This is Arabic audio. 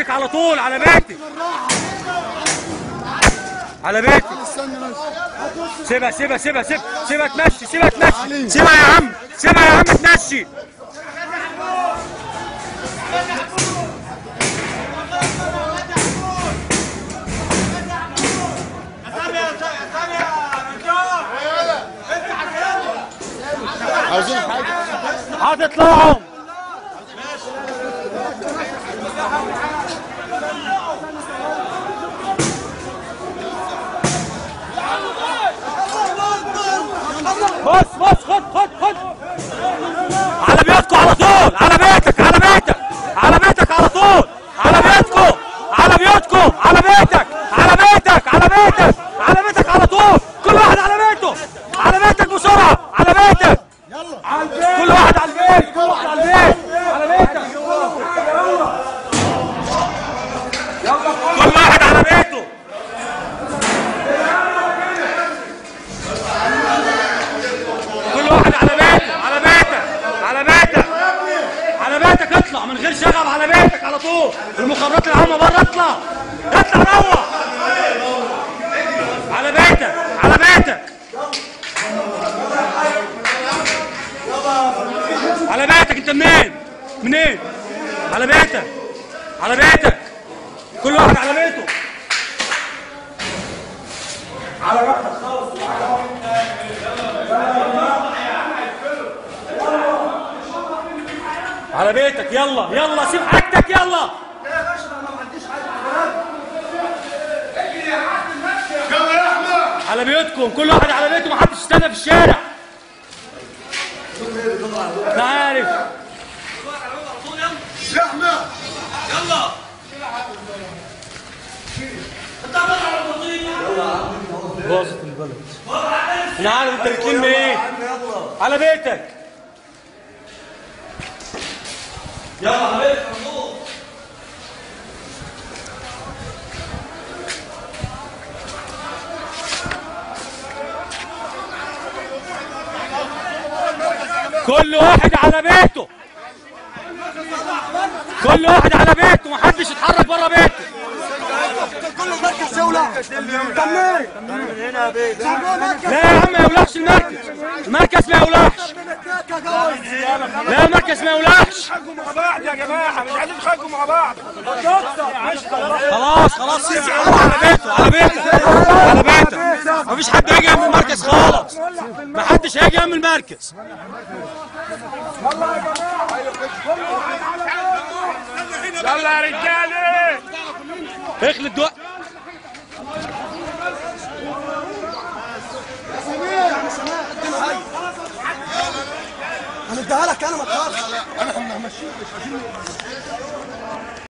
بيتك على طول، على بيتك، على بيتك. سيبها سيبها سيبها سيبها سيبها تمشي، سيبها تمشي، سيبها يا عم، سيبها يا عم تمشي. عاوزين حاجه هتطلعوا بص بص، خد على بيتكم على طول، على بيتك، على بيتك، على بيتك على طول، على بيتكم، على بيوتكم، على بيتك، على بيتك، على بيتك، على بيتك على طول. كل واحد على بيته، على بيتك بسرعه، على بيتك، كل واحد على البيت، كل واحد على البيت، على بيتك، كل واحد على بيته. كل واحد على بيته، على بيتك، على بيتك، على بيتك. اطلع من غير شغب، على بيتك على طول. المخابرات العامة بره، اطلع اطلع، روح على بيتك، على بيتك، على بيتك. انت منين؟ منين؟ على بيتك، على بيتك، كل واحد على بيته، على راحتك خالص. على بيتك، يلا يلا، سيب حاجتك، يلا. على بيوتكم، كل واحد على بيته، محدش يستنى في الشارع. انا عارف. زحمة يلا. باظت البلد. انا عارف انت بتلم ايه. على بيتك، يلا على بيتك. كل واحد على بيته، كل واحد على بيته، محدش يتحرك بره بيته. كل المركز يولع. تمام. لا يا عم ما يولعش المركز، المركز ما يولعش. لا المركز ما يولعش. مع بعض يا جماعة، مش عايزين تخانقوا مع بعض. خلاص خلاص، على بيته، على بيته، على بيته. مفيش حد هيجي من المركز خالص، محدش هيجي من المركز. يلا يا رجالة، اخلط دق. هنديها لك انا، ما تخافش. انا همشيك، مش عايزين